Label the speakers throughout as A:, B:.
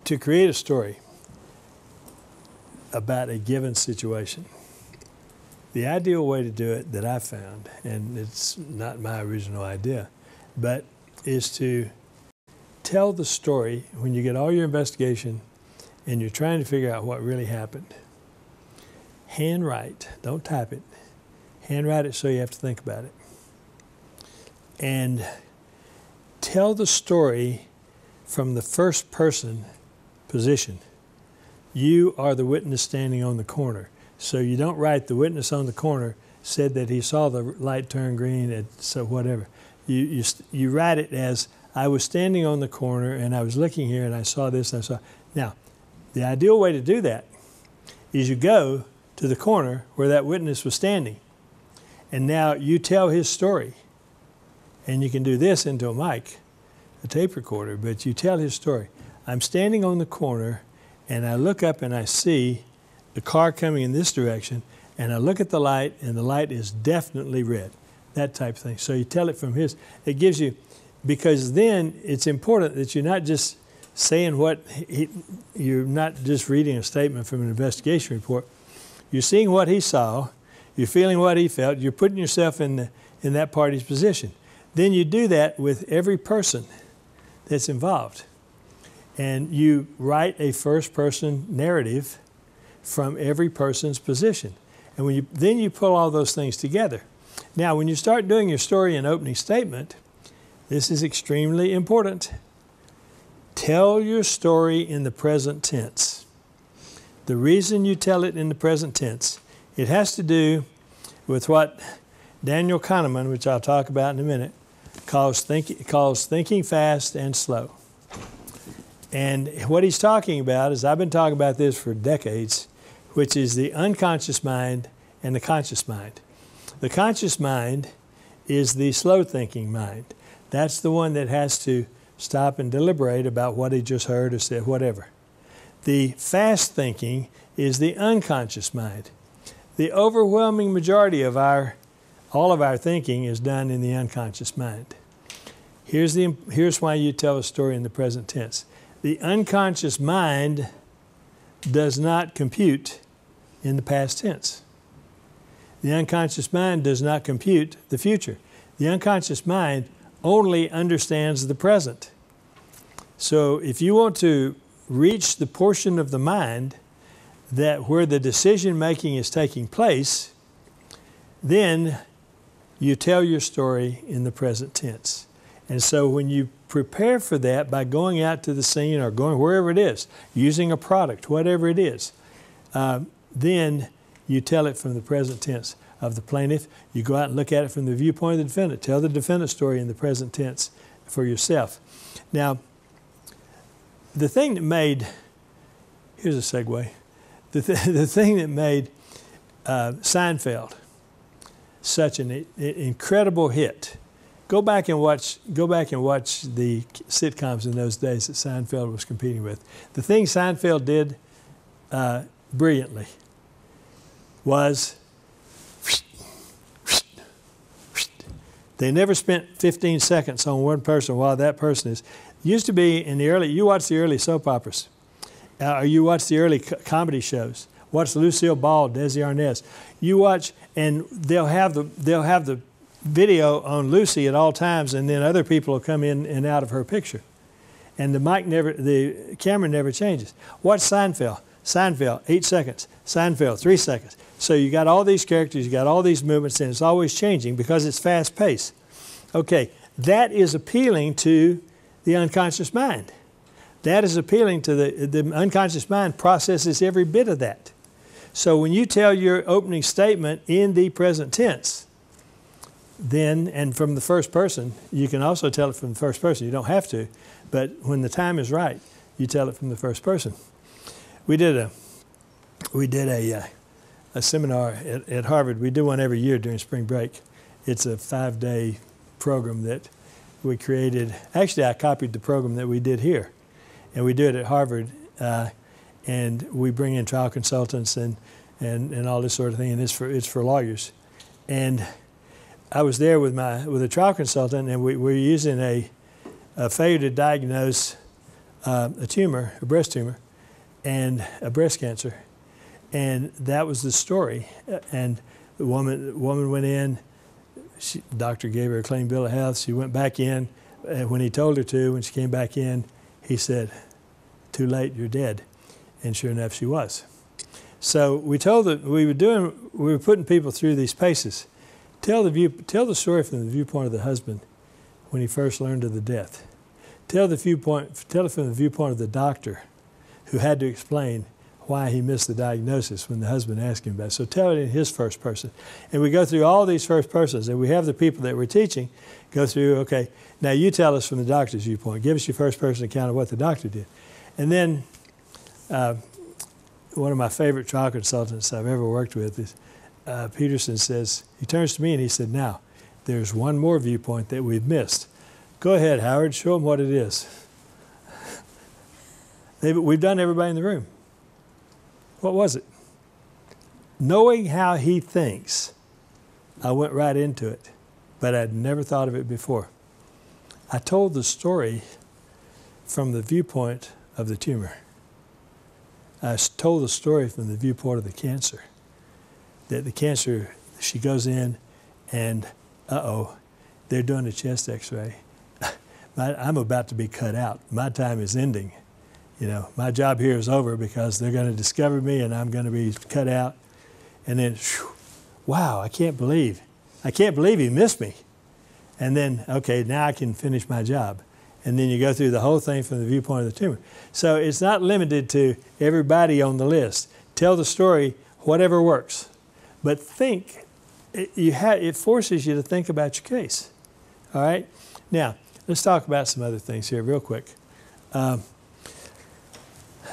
A: To create a story about a given situation, the ideal way to do it that I found, and it's not my original idea, but is to tell the story when you get all your investigation and you're trying to figure out what really happened. Handwrite, don't type it. Handwrite it so you have to think about it. And tell the story from the first person position. You are the witness standing on the corner. So you don't write the witness on the corner said that he saw the light turn green, so whatever. You write it as, I was standing on the corner and I was looking here and I saw this and I saw. Now, the ideal way to do that is you go to the corner where that witness was standing. And now you tell his story. And you can do this into a mic, a tape recorder, but you tell his story. I'm standing on the corner and I look up and I see the car coming in this direction, and I look at the light and the light is definitely red, that type of thing. So you tell it from his, it gives you, because then it's important that you're not just saying you're not just reading a statement from an investigation report. You're seeing what he saw, you're feeling what he felt, you're putting yourself in that party's position. Then you do that with every person that's involved. And you write a first-person narrative from every person's position. And then you pull all those things together. Now, when you start doing your story and opening statement, this is extremely important. Tell your story in the present tense. The reason you tell it in the present tense, it has to do with what Daniel Kahneman, which I'll talk about in a minute, calls thinking fast and slow. And what he's talking about is, I've been talking about this for decades, which is the unconscious mind and the conscious mind. The conscious mind is the slow thinking mind. That's the one that has to stop and deliberate about what he just heard or said, whatever. The fast thinking is the unconscious mind. The overwhelming majority of all of our thinking is done in the unconscious mind. Here's why you tell a story in the present tense. The unconscious mind does not compute in the past tense. The unconscious mind does not compute the future. The unconscious mind only understands the present. So if you want to reach the portion of the mind where the decision making is taking place, then you tell your story in the present tense. And so when you prepare for that by going out to the scene or going wherever it is, using a product, whatever it is, then you tell it from the present tense of the plaintiff. You go out and look at it from the viewpoint of the defendant. Tell the defendant's story in the present tense for yourself. Now, the thing that made, here's a segue, the thing that made Seinfeld such an incredible hit. Go back and watch the sitcoms in those days that Seinfeld was competing with. The thing Seinfeld did brilliantly was they never spent 15 seconds on one person while that person is. Used to be in the early, you watch the early soap operas, or you watch the early comedy shows. Watch Lucille Ball, Desi Arnaz. You watch, and they'll have the video on Lucy at all times, and then other people will come in and out of her picture. And the camera never changes. Watch Seinfeld. Seinfeld, 8 seconds. Seinfeld, 3 seconds. So you got all these characters, you got all these movements, and it's always changing because it's fast paced. Okay, that is appealing to the unconscious mind. That is appealing to the unconscious mind processes every bit of that. So when you tell your opening statement in the present tense, then, and from the first person, you can also tell it from the first person. You don't have to, but when the time is right, you tell it from the first person. We did a seminar at Harvard. We do one every year during spring break. It's a 5-day program that we created. Actually, I copied the program that we did here, and we do it at Harvard. And we bring in trial consultants and all this sort of thing, and it's for lawyers. And I was there with a trial consultant, and we were using a failure to diagnose a tumor, a breast tumor, and a breast cancer. And that was the story. And the woman went in. The doctor gave her a clean bill of health. She went back in. When he told her to, when she came back in, he said, "Too late, you're dead." And sure enough, she was. So we told that we were putting people through these paces. Tell the story from the viewpoint of the husband when he first learned of the death. Tell it from the viewpoint of the doctor who had to explain why he missed the diagnosis when the husband asked him about it. So tell it in his first person. And we go through all these first persons, and we have the people that we're teaching go through, okay, now you tell us from the doctor's viewpoint. Give us your first person account of what the doctor did. And then one of my favorite trial consultants I've ever worked with is Peterson says, he turns to me and he said, "Now, there's one more viewpoint that we've missed. Go ahead, Howard, show them what it is." We've done everybody in the room. What was it? Knowing how he thinks, I went right into it, but I'd never thought of it before. I told the story from the viewpoint of the tumor. I told the story from the viewpoint of the cancer. That the cancer, she goes in and, they're doing a chest x-ray. I'm about to be cut out. My time is ending. You know, my job here is over because they're going to discover me and I'm going to be cut out. And then, wow, I can't believe he missed me. And then, okay, now I can finish my job. And then you go through the whole thing from the viewpoint of the tumor. So it's not limited to everybody on the list. Tell the story, whatever works. But think, it forces you to think about your case. All right? Now, let's talk about some other things here real quick. I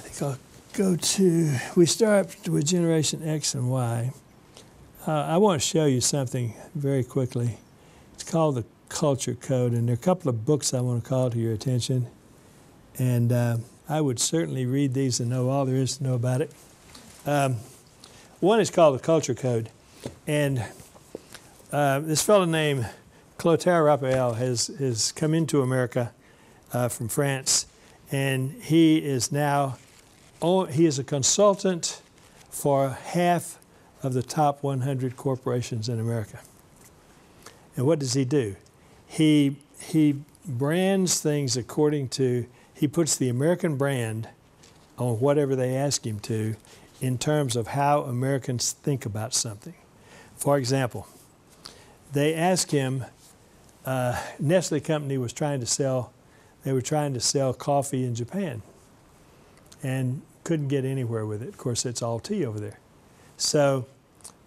A: think I'll go to, we start with Generation X and Y. I want to show you something very quickly. It's called the Culture Code, and there are a couple of books I want to call to your attention. And I would certainly read these and know all there is to know about it. One is called the Culture Code. And this fellow named Clotaire Raphael has come into America from France, and he is now, he is a consultant for half of the top 100 corporations in America. And what does he do? He brands things according to, he puts the American brand on whatever they ask him to in terms of how Americans think about something. For example, they asked him, Nestle company was trying to sell, they were trying to sell coffee in Japan and couldn't get anywhere with it. Of course, it's all tea over there. So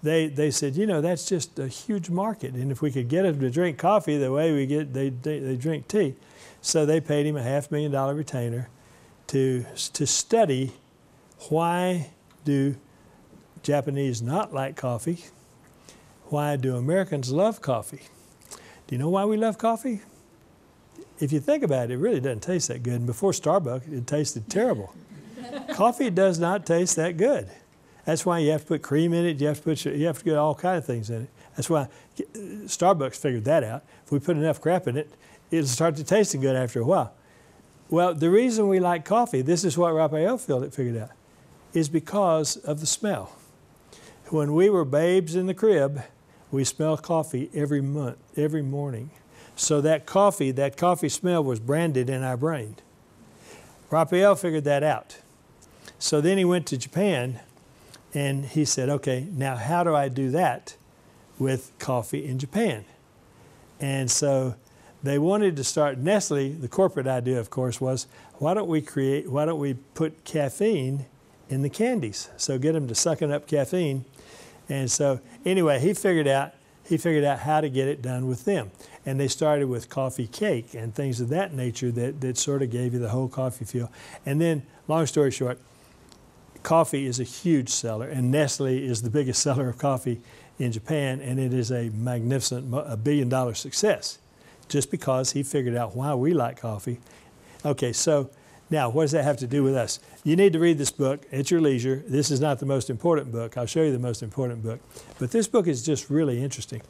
A: they said, you know, that's just a huge market. And if we could get them to drink coffee the way we get, they drink tea. So they paid him a $500,000 retainer to study why do Japanese not like coffee? Why do Americans love coffee? Do you know why we love coffee? If you think about it, it really doesn't taste that good. And before Starbucks, it tasted terrible. Coffee does not taste that good. That's why you have to put cream in it. You have to get all kinds of things in it. That's why Starbucks figured that out. If we put enough crap in it, it'll start to taste good after a while. Well, the reason we like coffee, this is what Raphael figured out, is because of the smell. When we were babes in the crib, we smelled coffee every morning. So that coffee smell was branded in our brain. Raphael figured that out. So then he went to Japan and he said, okay, now how do I do that with coffee in Japan? And so they wanted to start, Nestle, the corporate idea, of course, was why don't we put caffeine in the candies? So get them to sucking up caffeine. And so anyway, he figured out how to get it done with them. And they started with coffee cake and things of that nature that sort of gave you the whole coffee feel. And then, long story short, coffee is a huge seller, and Nestle is the biggest seller of coffee in Japan, and it is a magnificent, $1 billion success, just because he figured out why we like coffee. Okay, so now what does that have to do with us? You need to read this book at your leisure. This is not the most important book. I'll show you the most important book. But this book is just really interesting.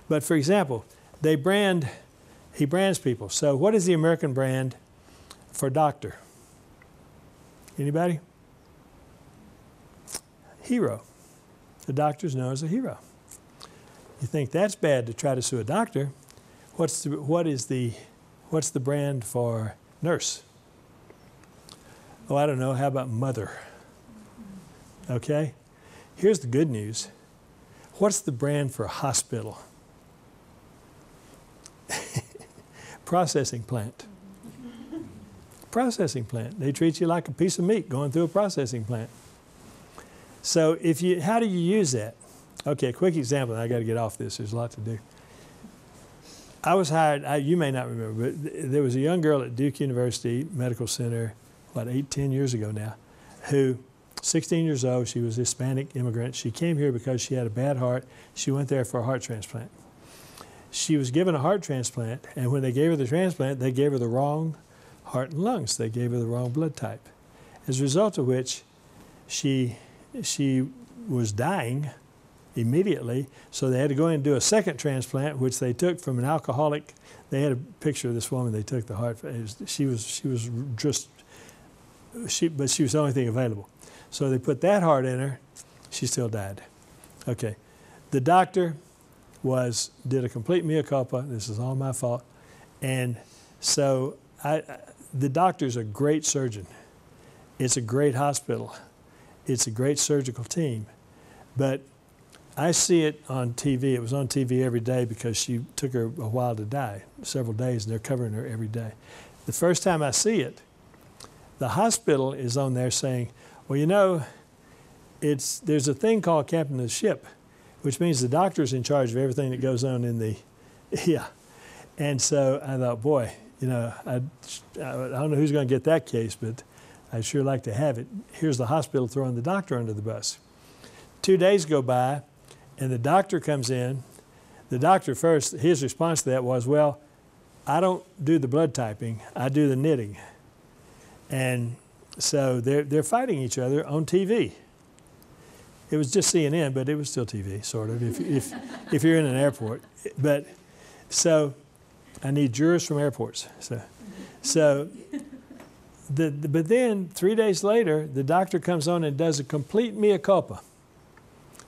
A: But for example, he brands people. So what is the American brand for doctor? Anybody? Hero. The doctor's known as a hero. You think that's bad to try to sue a doctor? What's the brand for nurse? Oh, I don't know. How about mother? Okay. Here's the good news. What's the brand for hospital? Processing plant. Processing plant. They treat you like a piece of meat going through a processing plant. So how do you use that? Okay, quick example. I got to get off this. There's a lot to do. I was hired, you may not remember, but there was a young girl at Duke University Medical Center, 10 years ago now, who, 16 years old, she was a Hispanic immigrant. She came here because she had a bad heart. She went there for a heart transplant. She was given a heart transplant, and when they gave her the transplant, they gave her the wrong heart and lungs. They gave her the wrong blood type. As a result of which, she was dying immediately, so they had to go in and do a second transplant, which they took from an alcoholic. They had a picture of this woman. They took the heart. But she was the only thing available. So they put that heart in her. She still died. Okay, the doctor did a complete mea culpa. This is all my fault, and so the doctor's a great surgeon. It's a great hospital. It's a great surgical team, but I see it on TV. It was on TV every day because she took her a while to die, several days, and they're covering her every day. The first time I see it, the hospital is on there saying, well, you know, there's a thing called captain of the ship, which means the doctor's in charge of everything that goes on in the, yeah. And so I thought, boy, you know, I don't know who's going to get that case, but I'd sure like to have it. Here's the hospital throwing the doctor under the bus. 2 days go by, and the doctor comes in. The doctor first, his response to that was, well, I don't do the blood typing, I do the knitting. And so they're fighting each other on TV. It was just CNN, but it was still TV, sort of, if you're in an airport. But so I need jurors from airports. But then 3 days later, the doctor comes on and does a complete mea culpa.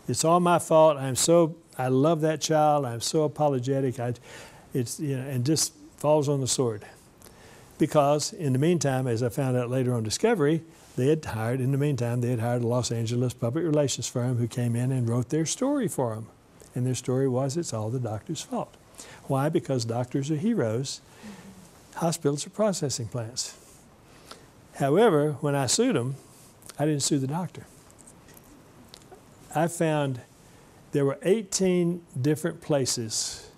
A: It's all my fault. I love that child. I'm so apologetic. And just falls on the sword. Because in the meantime, as I found out later on Discovery, they had hired a Los Angeles public relations firm who came in and wrote their story for them. And their story was, it's all the doctor's fault. Why? Because doctors are heroes. Hospitals are processing plants. However, when I sued them, I didn't sue the doctor. I found there were 18 different places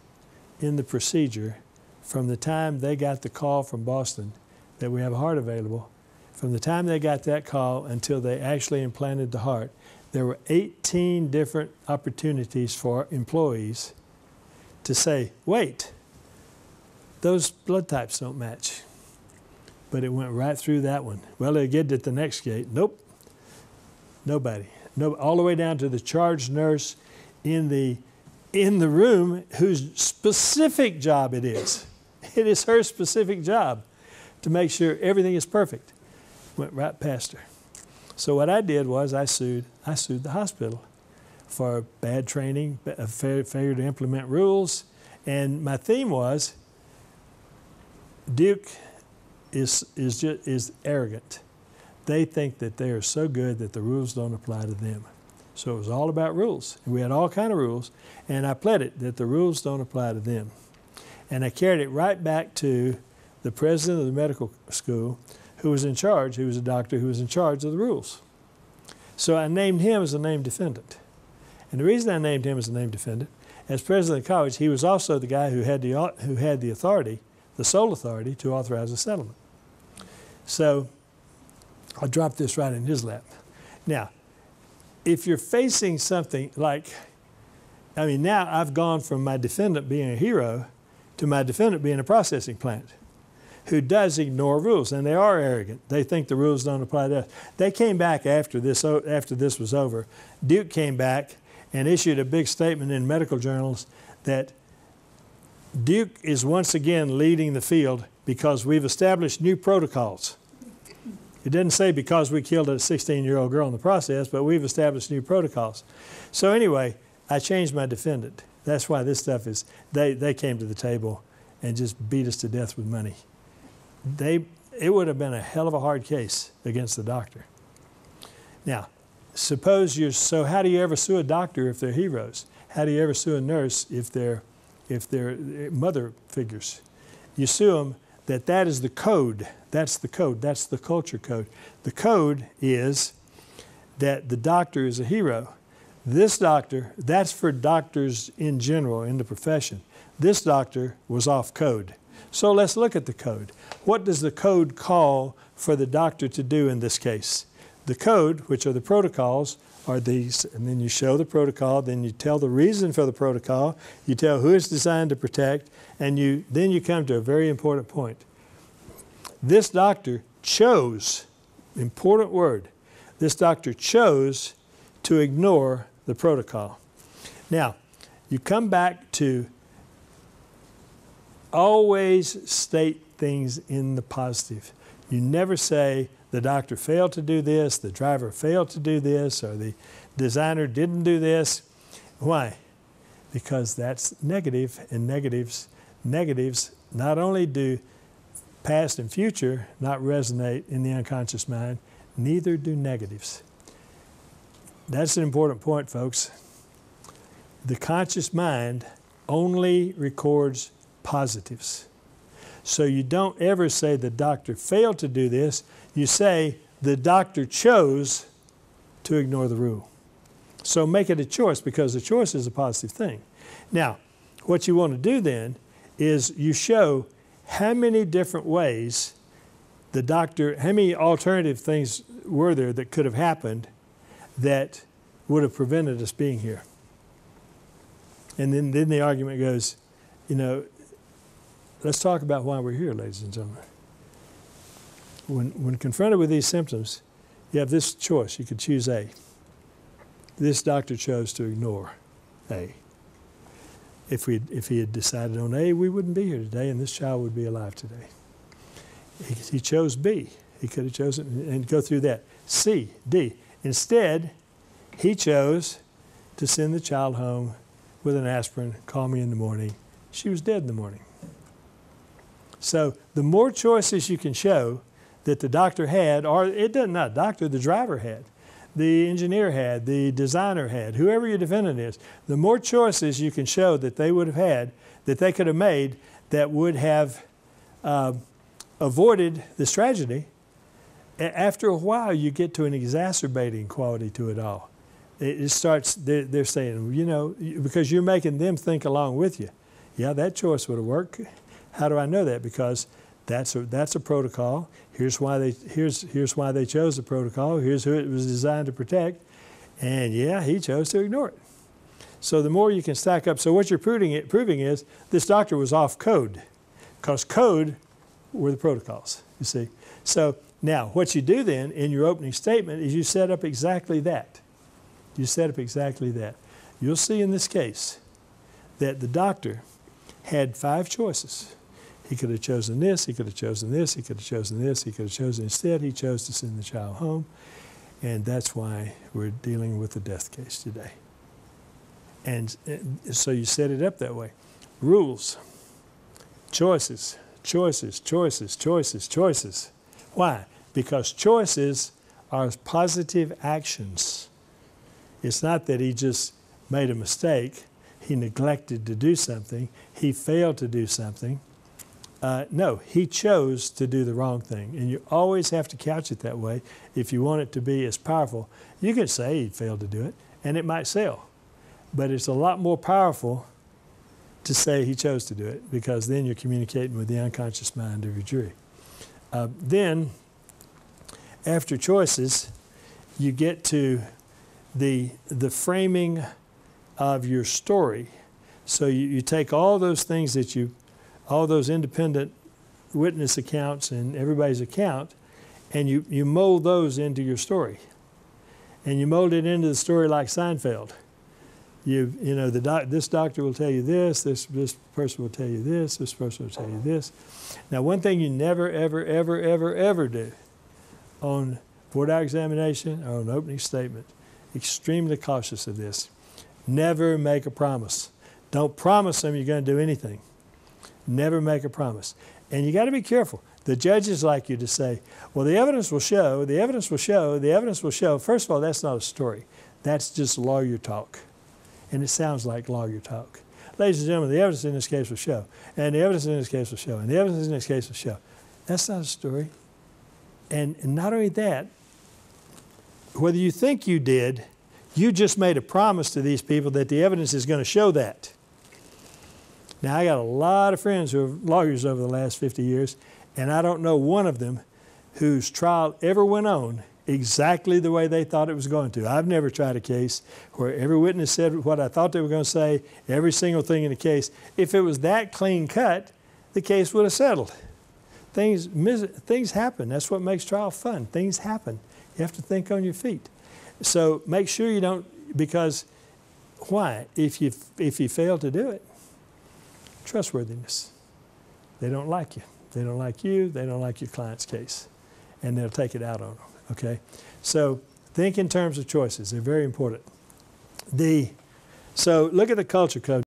A: in the procedure from the time they got the call from Boston that we have a heart available. From the time they got that call until they actually implanted the heart, there were 18 different opportunities for employees to say, wait, those blood types don't match. But it went right through that one. Well, they get at the next gate. Nope. Nobody. No, all the way down to the charge nurse in the room whose specific job it is. It is her specific job to make sure everything is perfect. Went right past her. So what I did was I sued the hospital for bad training, failure to implement rules, and my theme was Duke is arrogant. They think that they are so good that the rules don't apply to them. So it was all about rules. And we had all kind of rules, and I pled it that the rules don't apply to them. And I carried it right back to the president of the medical school who was in charge, who was a doctor who was in charge of the rules. So I named him as a named defendant. And the reason I named him as a named defendant, as president of the college, he was also the guy who had the authority, the sole authority, to authorize a settlement. So I'll drop this right in his lap. Now, if you're facing something like, I mean, now I've gone from my defendant being a hero to my defendant being a processing plant who does ignore rules, and they are arrogant. They think the rules don't apply to us. They came back after this was over. Duke came back and issued a big statement in medical journals that Duke is once again leading the field because we've established new protocols. It doesn't say because we killed a 16-year-old girl in the process, but we've established new protocols. So anyway, I changed my defendant. That's why this stuff is, they came to the table and just beat us to death with money. It would have been a hell of a hard case against the doctor. Now, suppose so how do you ever sue a doctor if they're heroes? How do you ever sue a nurse if they're mother figures? You sue them that is the code. That's the code. That's the culture code. The code is that the doctor is a hero. This doctor, that's for doctors in general in the profession. This doctor was off code. So let's look at the code. What does the code call for the doctor to do in this case? The code, which are the protocols, are these, and then you show the protocol, then you tell the reason for the protocol, you tell who it's designed to protect, and then you come to a very important point. This doctor chose, important word, this doctor chose to ignore the protocol. Now, you come back to always state things in the positive. You never say the doctor failed to do this, the driver failed to do this, or the designer didn't do this. Why? Because that's negative, and negatives not only do past and future not resonate in the unconscious mind, neither do negatives. That's an important point, folks. The conscious mind only records positives. So you don't ever say the doctor failed to do this. You say the doctor chose to ignore the rule. So make it a choice, because the choice is a positive thing. Now, what you want to do then is you show how many different ways the doctor, how many alternative things were there that could have happened that would have prevented us being here. And then the argument goes, let's talk about why we're here, ladies and gentlemen. When confronted with these symptoms, you have this choice. You could choose A. This doctor chose to ignore A. If he had decided on A, we wouldn't be here today, and this child would be alive today. He chose B. He could have chosen and go through that. C, D. Instead, he chose to send the child home with an aspirin, call me in the morning. She was dead in the morning. So the more choices you can show that the doctor had, or it doesn't, not doctor, the driver had, the engineer had, the designer had, whoever your defendant is, the more choices you can show that they would have had, that they could have made, that would have avoided this tragedy, after a while you get to an exacerbating quality to it all. It starts, they're saying, because you're making them think along with you. Yeah, that choice would have worked. How do I know that? Because that's a protocol. Here's why they chose the protocol. Here's who it was designed to protect. And yeah, he chose to ignore it. So the more you can stack up. So what you're proving is this doctor was off code, because code were the protocols, you see. So now what you do then in your opening statement is you set up exactly that. You set up exactly that. You'll see in this case that the doctor had 5 choices. He could have chosen this, he could have chosen this, he could have chosen this, he could have chosen, instead he chose to send the child home. And that's why we're dealing with a death case today. And so you set it up that way. Rules, choices, choices, choices, choices, choices. Why? Because choices are positive actions. It's not that he just made a mistake, he neglected to do something, he failed to do something. No, he chose to do the wrong thing. And you always have to couch it that way if you want it to be as powerful. You can say he failed to do it, and it might sell. But it's a lot more powerful to say he chose to do it, because then you're communicating with the unconscious mind of your jury. Then, after choices, you get to the framing of your story. So you take all those things that all those independent witness accounts and everybody's account, and you mold those into your story. And you mold it into the story like Seinfeld. This doctor will tell you this person will tell you this person will tell you this. Now, one thing you never, ever, ever, ever, ever do on voir dire examination or on opening statement. Extremely cautious of this. Never make a promise. Don't promise them you're going to do anything. Never make a promise. And you got to be careful. The judges like you to say, well, the evidence will show, the evidence will show, the evidence will show. First of all, that's not a story. That's just lawyer talk. And it sounds like lawyer talk. Ladies and gentlemen, the evidence in this case will show. And the evidence in this case will show. And the evidence in this case will show. That's not a story. And not only that, whether you think you did, you just made a promise to these people that the evidence is going to show that. Now, I got a lot of friends who are lawyers over the last 50 years, and I don't know one of them whose trial ever went on exactly the way they thought it was going to. I've never tried a case where every witness said what I thought they were going to say, every single thing in the case. If it was that clean cut, the case would have settled. Things happen. That's what makes trial fun. Things happen. You have to think on your feet. So make sure you don't, because why? If you fail to do it, trustworthiness. They don't like you. They don't like you. They don't like your client's case. And they'll take it out on them. Okay? So think in terms of choices. They're very important. So look at the culture code.